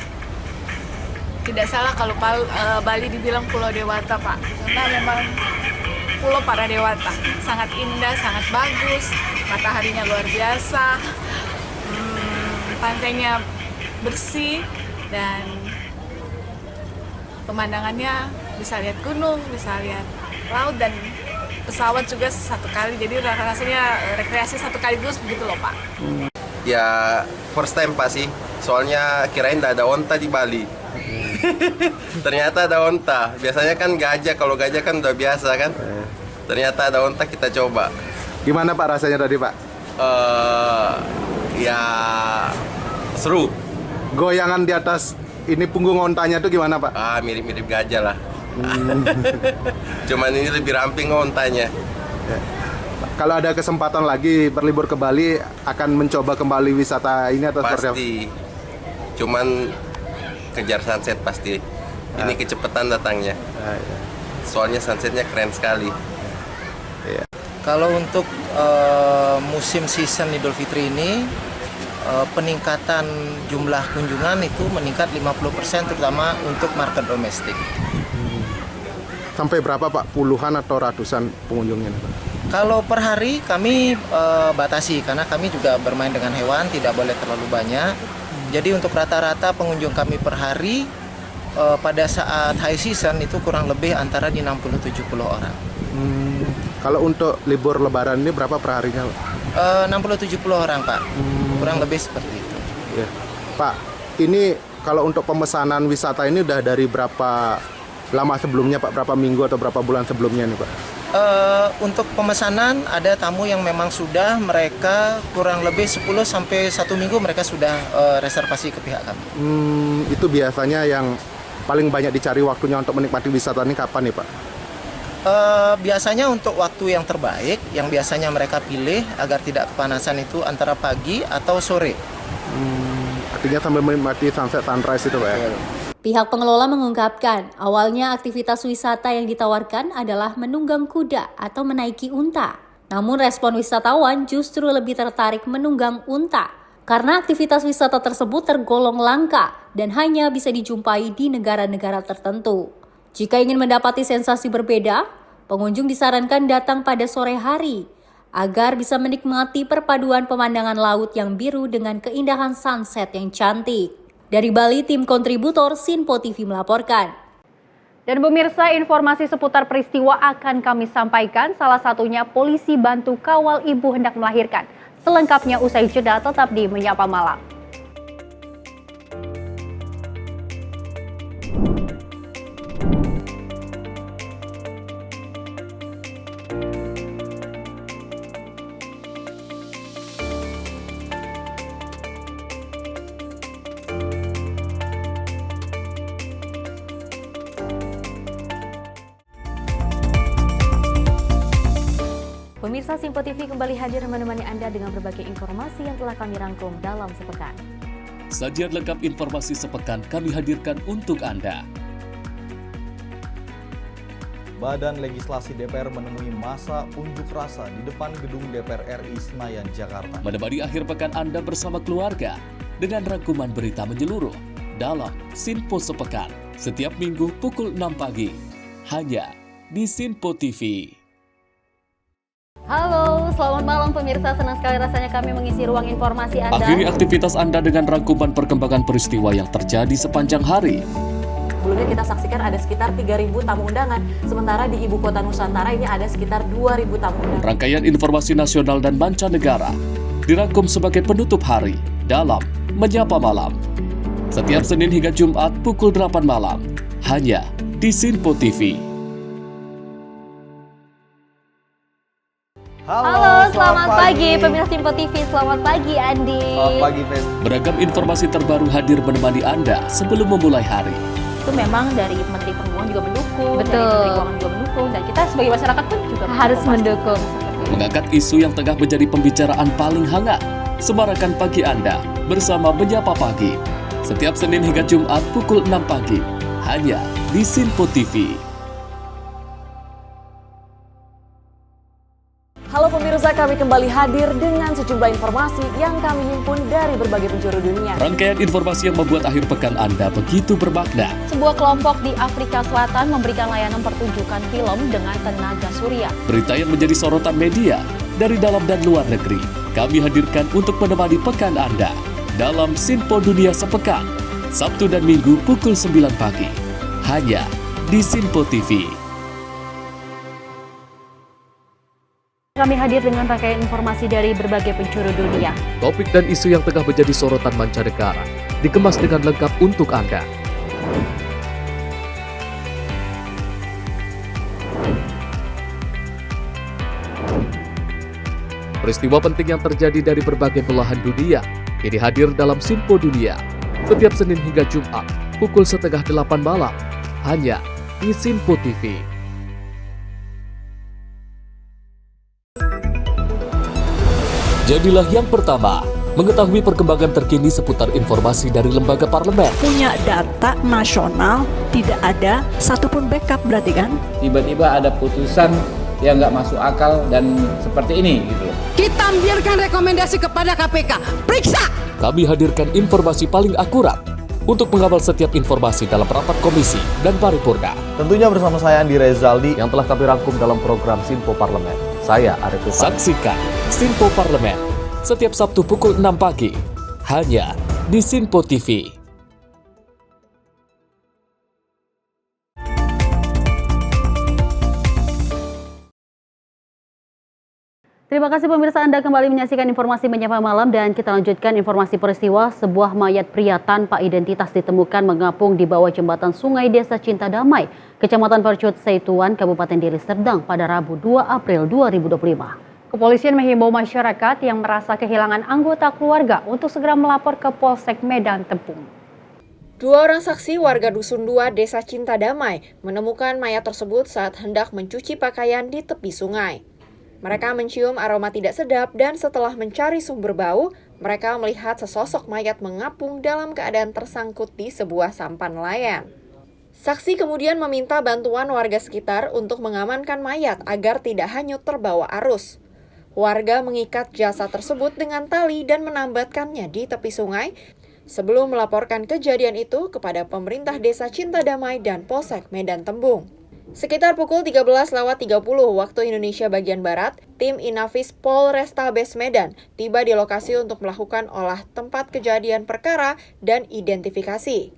Tidak salah kalau Bali dibilang Pulau Dewata Pak, karena memang Pulau para dewata, sangat indah, sangat bagus, mataharinya luar biasa, pantainya bersih dan pemandangannya bisa lihat gunung, bisa lihat laut dan pesawat juga satu kali, jadi rasanya rekreasi satu kaligus begitu loh Pak. Ya first time Pak sih, soalnya kirain tidak ada onta di Bali. Ternyata ada onta. Biasanya kan gajah, kalau gajah kan udah biasa kan. Ternyata ada onta, kita coba. Gimana Pak rasanya tadi Pak? Ya seru. Goyangan di atas ini punggung ontanya tuh gimana Pak? Mirip-mirip gajah lah. Cuman ini lebih ramping ontanya. Ya. Kalau ada kesempatan lagi berlibur ke Bali, akan mencoba kembali wisata ini atau seperti apa? Pasti. Cuman kejar sunset pasti. Ini kecepatan datangnya. Soalnya sunsetnya keren sekali. Kalau untuk musim season Idul Fitri ini, peningkatan jumlah kunjungan itu meningkat 50% terutama untuk market domestik. Sampai berapa Pak? Puluhan atau ratusan pengunjungnya Pak? Kalau per hari kami batasi karena kami juga bermain dengan hewan, tidak boleh terlalu banyak. Jadi untuk rata-rata pengunjung kami per hari pada saat high season itu kurang lebih antara di 60-70 orang. Kalau untuk libur lebaran ini berapa per harinya Pak? 60-70 orang Pak, kurang lebih seperti itu. Ya. Pak, ini kalau untuk pemesanan wisata ini udah dari berapa lama sebelumnya Pak? Berapa minggu atau berapa bulan sebelumnya nih Pak? Untuk pemesanan ada tamu yang memang sudah mereka kurang lebih 10 sampai 1 minggu mereka sudah reservasi ke pihak kami. Itu biasanya yang paling banyak dicari waktunya untuk menikmati wisata ini kapan nih Pak? Biasanya untuk waktu yang terbaik yang biasanya mereka pilih agar tidak kepanasan itu antara pagi atau sore. Artinya sambil menikmati sunset sunrise itu Pak ya? Pihak pengelola mengungkapkan, awalnya aktivitas wisata yang ditawarkan adalah menunggang kuda atau menaiki unta. Namun respon wisatawan justru lebih tertarik menunggang unta, karena aktivitas wisata tersebut tergolong langka dan hanya bisa dijumpai di negara-negara tertentu. Jika ingin mendapati sensasi berbeda, pengunjung disarankan datang pada sore hari, agar bisa menikmati perpaduan pemandangan laut yang biru dengan keindahan sunset yang cantik. Dari Bali, tim kontributor Sinpo TV melaporkan. Dan pemirsa, informasi seputar peristiwa akan kami sampaikan, salah satunya polisi bantu kawal ibu hendak melahirkan. Selengkapnya usai jeda, tetap di Menyapa Malam. Pemirsa, Sinpo TV kembali hadir menemani Anda dengan berbagai informasi yang telah kami rangkum dalam sepekan. Sajian lengkap informasi sepekan kami hadirkan untuk Anda. Badan Legislasi DPR menemui masa unjuk rasa di depan gedung DPR RI Senayan, Jakarta. Menemani akhir pekan Anda bersama keluarga dengan rangkuman berita menyeluruh dalam Sinpo Sepekan setiap minggu pukul 6 pagi hanya di Sinpo TV. Halo, selamat malam pemirsa. Senang sekali rasanya kami mengisi ruang informasi Anda. Akhiri aktivitas Anda dengan rangkuman perkembangan peristiwa yang terjadi sepanjang hari. Sebelumnya kita saksikan ada sekitar 3.000 tamu undangan, sementara di Ibu Kota Nusantara ini ada sekitar 2.000 tamu undangan. Rangkaian informasi nasional dan mancanegara dirangkum sebagai penutup hari dalam Menyapa Malam. Setiap Senin hingga Jumat pukul 8 malam, hanya di Sinpo TV. Halo, selamat pagi pemirsa Sinpo TV. Selamat pagi Andi. Selamat pagi Fen. Beragam informasi terbaru hadir menemani Anda sebelum memulai hari. Itu memang dari Menteri Perhubungan juga mendukung, Betul. dari Menteri Keuangan juga mendukung, dan kita sebagai masyarakat pun juga harus mendukung. Mengangkat isu yang tengah menjadi pembicaraan paling hangat. Semarakan pagi Anda bersama Menyapa Pagi. Setiap Senin hingga Jumat pukul 6 pagi hanya di Sinpo TV. Halo pemirsa, kami kembali hadir dengan sejumlah informasi yang kami himpun dari berbagai penjuru dunia. Rangkaian informasi yang membuat akhir pekan Anda begitu bermakna. Sebuah kelompok di Afrika Selatan memberikan layanan pertunjukan film dengan tenaga surya. Berita yang menjadi sorotan media dari dalam dan luar negeri, kami hadirkan untuk menemani pekan Anda dalam Sinpo Dunia Sepekan, Sabtu dan Minggu pukul 9 pagi, hanya di Sinpo TV. Kami hadir dengan rangkaian informasi dari berbagai penjuru dunia. Topik dan isu yang tengah menjadi sorotan mancanegara dikemas dengan lengkap untuk Anda. Peristiwa penting yang terjadi dari berbagai belahan dunia kini hadir dalam Sinpo Dunia setiap Senin hingga Jumat pukul 7:30 malam hanya di Sinpo TV. Jadilah yang pertama mengetahui perkembangan terkini seputar informasi dari lembaga parlemen. Punya data nasional, tidak ada satupun backup berarti kan? Tiba-tiba ada putusan yang nggak masuk akal dan seperti ini gitu. Kita biarkan rekomendasi kepada KPK. Periksa! Kami hadirkan informasi paling akurat untuk mengawal setiap informasi dalam rapat komisi dan paripurna. Tentunya bersama saya Andi Rezaldi yang telah kami rangkum dalam program Sinpo Parlemen. Saya Arif Rifani. Saksikan Sinpo Parlemen setiap Sabtu pukul 6 pagi hanya di Sinpo TV. Terima kasih pemirsa, Anda kembali menyaksikan informasi Menyapa Malam dan kita lanjutkan informasi peristiwa. Sebuah mayat pria tanpa identitas ditemukan mengapung di bawah jembatan Sungai Desa Cinta Damai, Kecamatan Percut Seituan, Kabupaten Deli Serdang pada Rabu 2 April 2025. Kepolisian menghimbau masyarakat yang merasa kehilangan anggota keluarga untuk segera melapor ke Polsek Medan Tepung. 2 orang saksi warga Dusun 2 Desa Cinta Damai menemukan mayat tersebut saat hendak mencuci pakaian di tepi sungai. Mereka mencium aroma tidak sedap dan setelah mencari sumber bau, mereka melihat sesosok mayat mengapung dalam keadaan tersangkut di sebuah sampan nelayan. Saksi kemudian meminta bantuan warga sekitar untuk mengamankan mayat agar tidak hanyut terbawa arus. Warga mengikat jasad tersebut dengan tali dan menambatkannya di tepi sungai sebelum melaporkan kejadian itu kepada pemerintah Desa Cinta Damai dan Polsek Medan Tembung. Sekitar pukul 13.30 waktu Indonesia bagian Barat, tim Inafis Polrestabes Medan tiba di lokasi untuk melakukan olah tempat kejadian perkara dan identifikasi.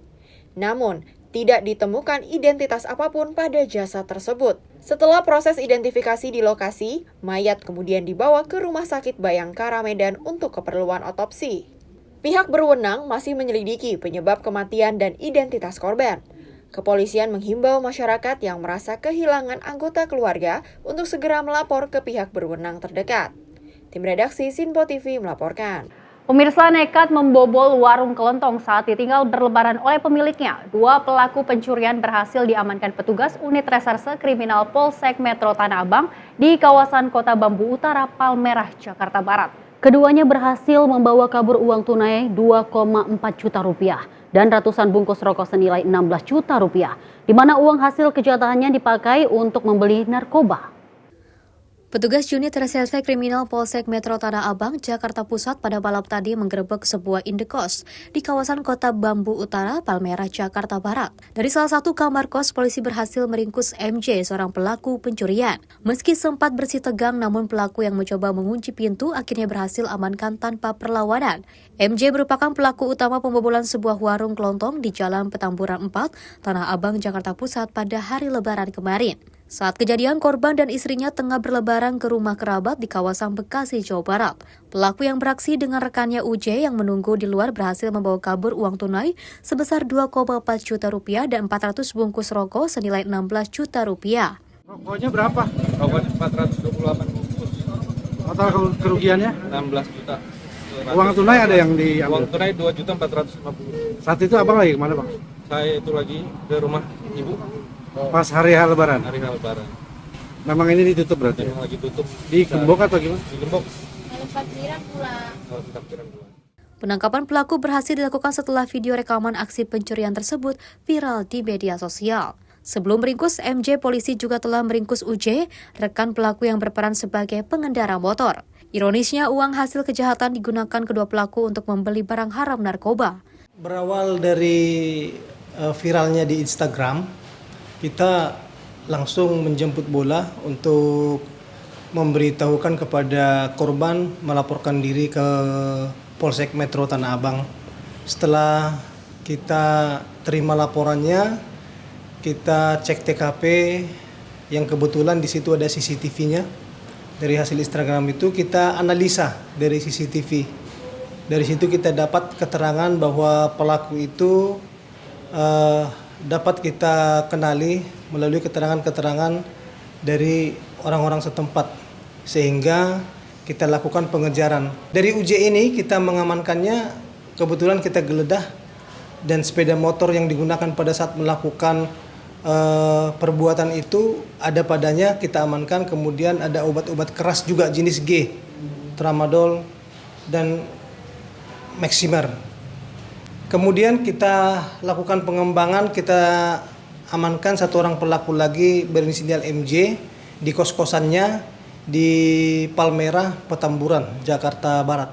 Namun, tidak ditemukan identitas apapun pada jasad tersebut. Setelah proses identifikasi di lokasi, mayat kemudian dibawa ke Rumah Sakit Bayangkara Medan untuk keperluan otopsi. Pihak berwenang masih menyelidiki penyebab kematian dan identitas korban. Kepolisian menghimbau masyarakat yang merasa kehilangan anggota keluarga untuk segera melapor ke pihak berwenang terdekat. Tim redaksi Sinpo TV melaporkan. Pemirsa nekat membobol warung kelontong saat ditinggal berlebaran oleh pemiliknya. 2 pelaku pencurian berhasil diamankan petugas unit reserse kriminal Polsek Metro Tanah Abang di kawasan Kota Bambu Utara, Palmerah, Jakarta Barat. Keduanya berhasil membawa kabur uang tunai 2,4 juta rupiah dan ratusan bungkus rokok senilai 16 juta rupiah, di mana uang hasil kejahatannya dipakai untuk membeli narkoba. Petugas unit reserse kriminal Polsek Metro Tanah Abang, Jakarta Pusat pada malam tadi menggerebek sebuah indekos di kawasan Kota Bambu Utara, Palmerah, Jakarta Barat. Dari salah satu kamar kos, polisi berhasil meringkus MJ, seorang pelaku pencurian. Meski sempat bersih tegang, namun pelaku yang mencoba mengunci pintu akhirnya berhasil amankan tanpa perlawanan. MJ merupakan pelaku utama pembobolan sebuah warung kelontong di Jalan Petamburan 4, Tanah Abang, Jakarta Pusat pada hari Lebaran kemarin. Saat kejadian, korban dan istrinya tengah berlebaran ke rumah kerabat di kawasan Bekasi, Jawa Barat. Pelaku yang beraksi dengan rekannya UJ yang menunggu di luar berhasil membawa kabur uang tunai sebesar 2,4 juta rupiah dan 400 bungkus rokok senilai 16 juta rupiah. Rokoknya berapa? Rokoknya 428 bungkus. Total kerugiannya? 16 juta. Uang tunai ada yang diambil? Uang tunai 2.450. Saat itu abang lagi kemana bang? Saya itu lagi ke rumah ibu. Pas hari Lebaran? Hari Lebaran. Memang ini ditutup berarti? Memang lagi tutup. Di Gembok atau gimana? Di Gembok. Kalau takbiran pulang. Penangkapan pelaku berhasil dilakukan setelah video rekaman aksi pencurian tersebut viral di media sosial. Sebelum meringkus MJ, polisi juga telah meringkus UJ, rekan pelaku yang berperan sebagai pengendara motor. Ironisnya, uang hasil kejahatan digunakan kedua pelaku untuk membeli barang haram narkoba. Berawal dari viralnya di Instagram, kita langsung menjemput bola untuk memberitahukan kepada korban melaporkan diri ke Polsek Metro Tanah Abang. Setelah kita terima laporannya, kita cek TKP yang kebetulan di situ ada CCTV-nya. Dari hasil Instagram itu kita analisa dari CCTV. Dari situ kita dapat keterangan bahwa pelaku itu dapat kita kenali melalui keterangan-keterangan dari orang-orang setempat, sehingga kita lakukan pengejaran. Dari UJ ini kita mengamankannya, kebetulan kita geledah dan sepeda motor yang digunakan pada saat melakukan perbuatan itu ada padanya, kita amankan. Kemudian ada obat-obat keras juga jenis G, tramadol dan Maximer. Kemudian kita lakukan pengembangan, kita amankan satu orang pelaku lagi berinisial MJ di kos-kosannya di Palmerah, Petamburan, Jakarta Barat.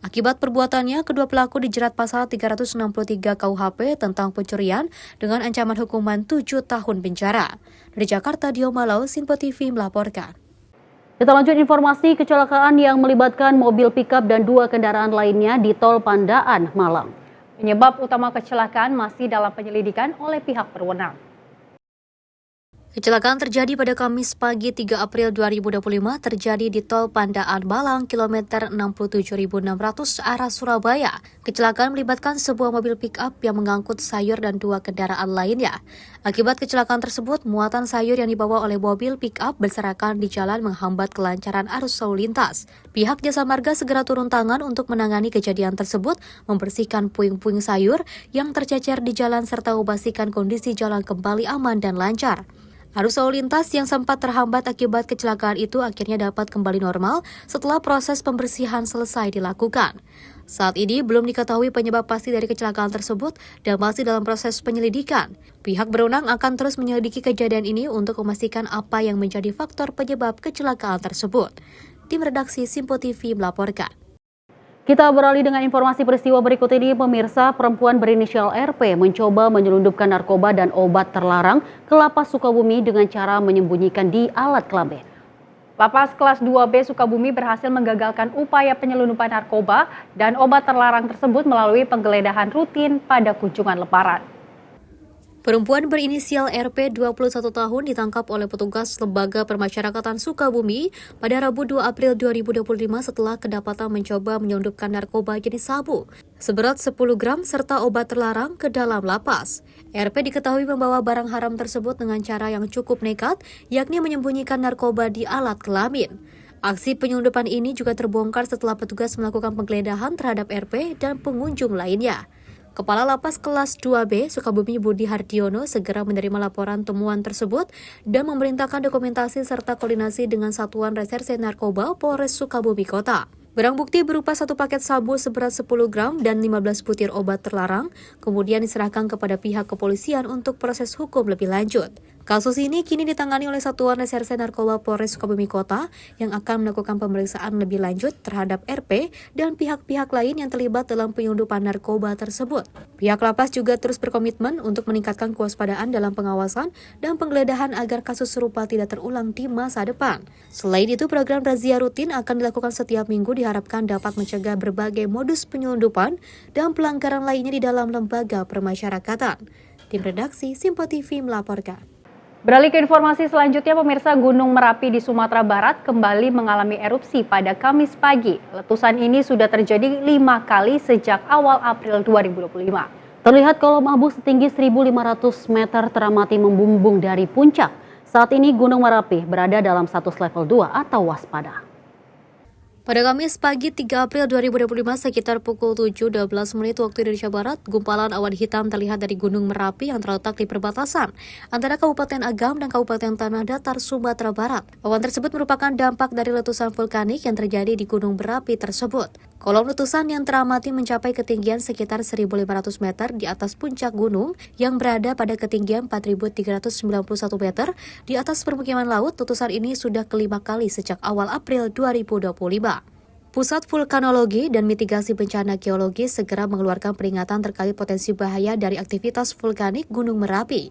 Akibat perbuatannya, kedua pelaku dijerat pasal 363 KUHP tentang pencurian dengan ancaman hukuman 7 tahun penjara. Dari Jakarta, Dio Malau, Sinpo TV melaporkan. Kita lanjut informasi kecelakaan yang melibatkan mobil pickup dan 2 kendaraan lainnya di Tol Pandaan, Malang. Penyebab utama kecelakaan masih dalam penyelidikan oleh pihak berwenang. Kecelakaan terjadi pada Kamis pagi 3 April 2025 terjadi di Tol Pandaan Malang kilometer 67.600 arah Surabaya. Kecelakaan melibatkan sebuah mobil pick-up yang mengangkut sayur dan 2 kendaraan lainnya. Akibat kecelakaan tersebut, muatan sayur yang dibawa oleh mobil pick-up berserakan di jalan menghambat kelancaran arus lalu lintas. Pihak Jasa Marga segera turun tangan untuk menangani kejadian tersebut, membersihkan puing-puing sayur yang tercecer di jalan serta memastikan kondisi jalan kembali aman dan lancar. Arus lalu lintas yang sempat terhambat akibat kecelakaan itu akhirnya dapat kembali normal setelah proses pembersihan selesai dilakukan. Saat ini belum diketahui penyebab pasti dari kecelakaan tersebut dan masih dalam proses penyelidikan. Pihak berwenang akan terus menyelidiki kejadian ini untuk memastikan apa yang menjadi faktor penyebab kecelakaan tersebut. Tim redaksi Simpo TV melaporkan. Kita beralih dengan informasi peristiwa berikut ini. Pemirsa, perempuan berinisial RP mencoba menyelundupkan narkoba dan obat terlarang ke Lapas Sukabumi dengan cara menyembunyikan di alat kelamin. Lapas kelas 2B Sukabumi berhasil menggagalkan upaya penyelundupan narkoba dan obat terlarang tersebut melalui penggeledahan rutin pada kunjungan lebaran. Perempuan berinisial RP 21 tahun ditangkap oleh petugas Lembaga Permasyarakatan Sukabumi pada Rabu 2 April 2025 setelah kedapatan mencoba menyelundupkan narkoba jenis sabu seberat 10 gram serta obat terlarang ke dalam lapas. RP diketahui membawa barang haram tersebut dengan cara yang cukup nekat, yakni menyembunyikan narkoba di alat kelamin. Aksi penyelundupan ini juga terbongkar setelah petugas melakukan penggeledahan terhadap RP dan pengunjung lainnya. Kepala Lapas Kelas 2B Sukabumi Budi Hardiono segera menerima laporan temuan tersebut dan memerintahkan dokumentasi serta koordinasi dengan Satuan Reserse Narkoba Polres Sukabumi Kota. Barang bukti berupa 1 paket sabu seberat 10 gram dan 15 butir obat terlarang, kemudian diserahkan kepada pihak kepolisian untuk proses hukum lebih lanjut. Kasus ini kini ditangani oleh Satuan Reserse Narkoba Polres Sukabumi Kota yang akan melakukan pemeriksaan lebih lanjut terhadap RP dan pihak-pihak lain yang terlibat dalam penyelundupan narkoba tersebut. Pihak lapas juga terus berkomitmen untuk meningkatkan kewaspadaan dalam pengawasan dan penggeledahan agar kasus serupa tidak terulang di masa depan. Selain itu, program razia rutin akan dilakukan setiap minggu diharapkan dapat mencegah berbagai modus penyelundupan dan pelanggaran lainnya di dalam lembaga permasyarakatan. Tim redaksi Simpo TV melaporkan. Beralih ke informasi selanjutnya, pemirsa, Gunung Merapi di Sumatera Barat kembali mengalami erupsi pada Kamis pagi. Letusan ini sudah terjadi 5 kali sejak awal April 2025. Terlihat kolom abu setinggi 1.500 meter teramati membumbung dari puncak. Saat ini Gunung Merapi berada dalam status level 2 atau waspada. Pada Kamis pagi 3 April 2025 sekitar pukul 7.12 menit waktu Indonesia Barat, gumpalan awan hitam terlihat dari Gunung Merapi yang terletak di perbatasan antara Kabupaten Agam dan Kabupaten Tanah Datar, Sumatera Barat. Awan tersebut merupakan dampak dari letusan vulkanik yang terjadi di Gunung Merapi tersebut. Kolom letusan yang teramati mencapai ketinggian sekitar 1.500 meter di atas puncak gunung yang berada pada ketinggian 4.391 meter di atas permukiman laut. Letusan ini sudah kelima kali sejak awal April 2025. Pusat Vulkanologi dan Mitigasi Bencana Geologi segera mengeluarkan peringatan terkait potensi bahaya dari aktivitas vulkanik Gunung Merapi.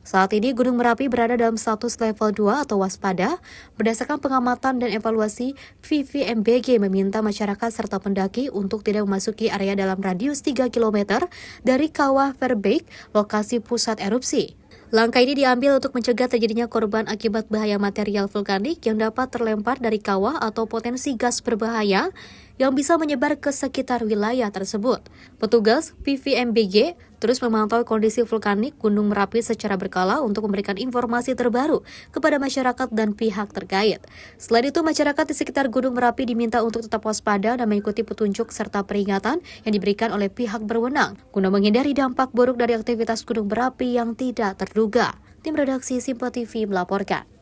Saat ini Gunung Merapi berada dalam status level 2 atau waspada. Berdasarkan pengamatan dan evaluasi, VVMBG meminta masyarakat serta pendaki untuk tidak memasuki area dalam radius 3 km dari Kawah Verbeek, lokasi pusat erupsi. Langkah ini diambil untuk mencegah terjadinya korban akibat bahaya material vulkanik yang dapat terlempar dari kawah atau potensi gas berbahaya yang bisa menyebar ke sekitar wilayah tersebut. Petugas PVMBG terus memantau kondisi vulkanik Gunung Merapi secara berkala untuk memberikan informasi terbaru kepada masyarakat dan pihak terkait. Selain itu, masyarakat di sekitar Gunung Merapi diminta untuk tetap waspada dan mengikuti petunjuk serta peringatan yang diberikan oleh pihak berwenang guna menghindari dampak buruk dari aktivitas Gunung Merapi yang tidak terduga. Tim redaksi Simpo TV melaporkan.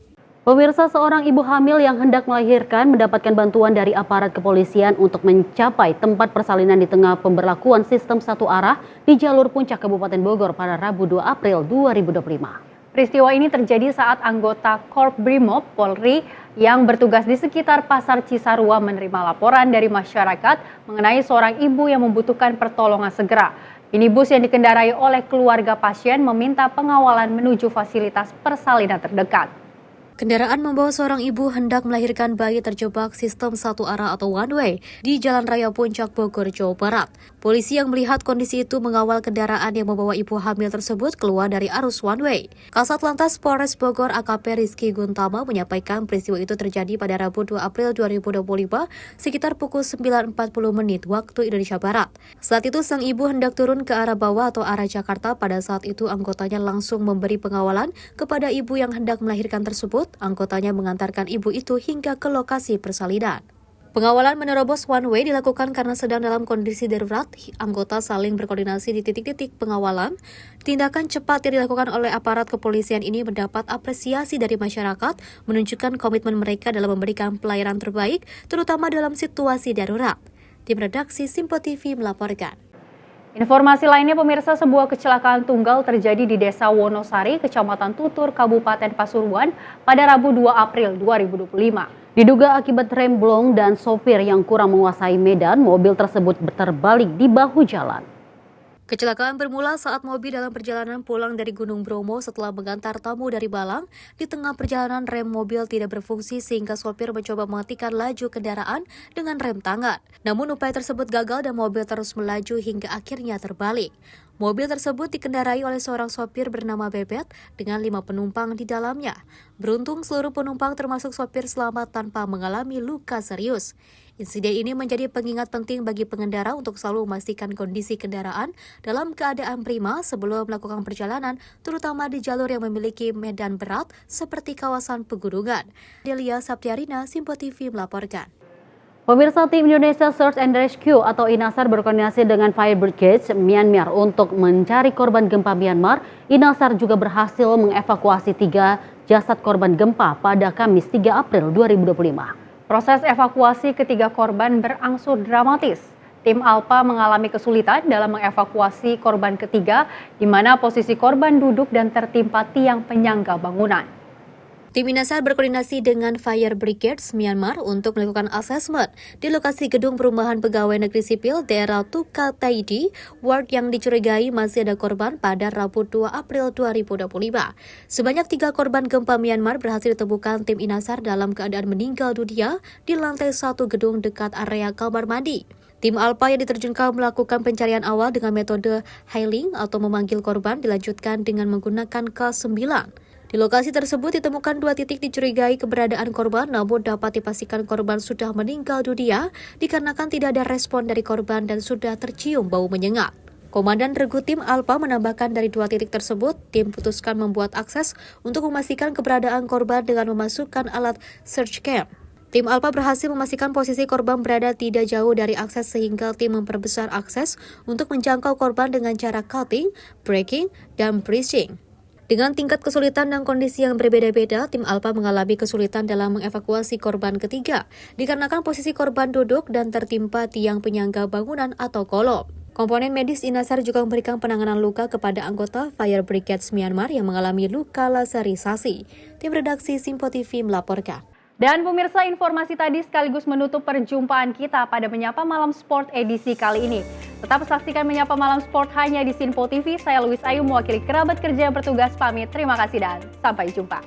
Pemirsa, seorang ibu hamil yang hendak melahirkan mendapatkan bantuan dari aparat kepolisian untuk mencapai tempat persalinan di tengah pemberlakuan sistem satu arah di jalur puncak Kabupaten Bogor pada Rabu 2 April 2025. Peristiwa ini terjadi saat anggota Korp Brimob Polri yang bertugas di sekitar Pasar Cisarua menerima laporan dari masyarakat mengenai seorang ibu yang membutuhkan pertolongan segera. Minibus yang dikendarai oleh keluarga pasien meminta pengawalan menuju fasilitas persalinan terdekat. Kendaraan membawa seorang ibu hendak melahirkan bayi terjebak sistem satu arah atau one way di Jalan Raya Puncak Bogor, Jawa Barat. Polisi yang melihat kondisi itu mengawal kendaraan yang membawa ibu hamil tersebut keluar dari arus one way. Kasat Lantas Polres Bogor AKP Rizky Guntama menyampaikan peristiwa itu terjadi pada Rabu 2 April 2025 sekitar pukul 9.40 waktu Indonesia Barat. Saat itu sang ibu hendak turun ke arah bawah atau arah Jakarta. Pada saat itu anggotanya langsung memberi pengawalan kepada ibu yang hendak melahirkan tersebut. Anggotanya mengantarkan ibu itu hingga ke lokasi persalinan. Pengawalan menerobos one way dilakukan karena sedang dalam kondisi darurat. Anggota saling berkoordinasi di titik-titik pengawalan. Tindakan cepat yang dilakukan oleh aparat kepolisian ini mendapat apresiasi dari masyarakat, menunjukkan komitmen mereka dalam memberikan pelayanan terbaik, terutama dalam situasi darurat. Tim redaksi Simpo TV melaporkan. Informasi lainnya pemirsa, sebuah kecelakaan tunggal terjadi di Desa Wonosari, Kecamatan Tutur, Kabupaten Pasuruan pada Rabu 2 April 2025. Diduga akibat rem blong dan sopir yang kurang menguasai medan, mobil tersebut terbalik di bahu jalan. Kecelakaan bermula saat mobil dalam perjalanan pulang dari Gunung Bromo setelah mengantar tamu dari Balang. Di tengah perjalanan rem mobil tidak berfungsi sehingga sopir mencoba menghentikan laju kendaraan dengan rem tangan. Namun upaya tersebut gagal dan mobil terus melaju hingga akhirnya terbalik. Mobil tersebut dikendarai oleh seorang sopir bernama Bebet dengan 5 penumpang di dalamnya. Beruntung seluruh penumpang termasuk sopir selamat tanpa mengalami luka serius. Insiden ini menjadi pengingat penting bagi pengendara untuk selalu memastikan kondisi kendaraan dalam keadaan prima sebelum melakukan perjalanan, terutama di jalur yang memiliki medan berat seperti kawasan pegunungan. Delia Saptiarina, Simpo TV melaporkan. Pemirsa, tim Indonesia Search and Rescue atau INASAR berkoordinasi dengan Fire Brigade Myanmar untuk mencari korban gempa Myanmar. INASAR juga berhasil mengevakuasi 3 jasad korban gempa pada Kamis 3 April 2025. Proses evakuasi ketiga korban berangsur dramatis. Tim Alpa mengalami kesulitan dalam mengevakuasi korban ketiga, di mana posisi korban duduk dan tertimpa tiang penyangga bangunan. Tim INASAR berkoordinasi dengan Fire Brigades Myanmar untuk melakukan asesmen di lokasi gedung perumahan pegawai negeri sipil daerah Tukataidi, ward yang dicurigai masih ada korban pada Rabu 2 April 2025. Sebanyak 3 korban gempa Myanmar berhasil ditemukan tim INASAR dalam keadaan meninggal dunia di lantai 1 gedung dekat area kamar mandi. Tim Alpa yang diterjunkan melakukan pencarian awal dengan metode hailing atau memanggil korban dilanjutkan dengan menggunakan K9. Di lokasi tersebut ditemukan 2 titik dicurigai keberadaan korban, namun dapat dipastikan korban sudah meninggal dunia dikarenakan tidak ada respon dari korban dan sudah tercium bau menyengat. Komandan Regu Tim Alpa menambahkan dari 2 titik tersebut, tim putuskan membuat akses untuk memastikan keberadaan korban dengan memasukkan alat search cam. Tim Alpa berhasil memastikan posisi korban berada tidak jauh dari akses sehingga tim memperbesar akses untuk menjangkau korban dengan cara cutting, breaking, dan breaching. Dengan tingkat kesulitan dan kondisi yang berbeda-beda, tim Alpa mengalami kesulitan dalam mengevakuasi korban ketiga, dikarenakan posisi korban duduk dan tertimpa tiang penyangga bangunan atau kolom. Komponen medis INASAR juga memberikan penanganan luka kepada anggota Fire Brigade Myanmar yang mengalami luka laserisasi. Tim redaksi Simpo TV melaporkan. Dan pemirsa, informasi tadi sekaligus menutup perjumpaan kita pada Menyapa Malam Sport edisi kali ini. Tetap saksikan Menyapa Malam Sport hanya di Simpo TV. Saya Louis Ayu mewakili kerabat kerja yang bertugas pamit. Terima kasih dan sampai jumpa.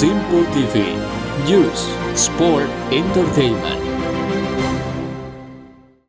Simpo TV, News, Sport, Entertainment.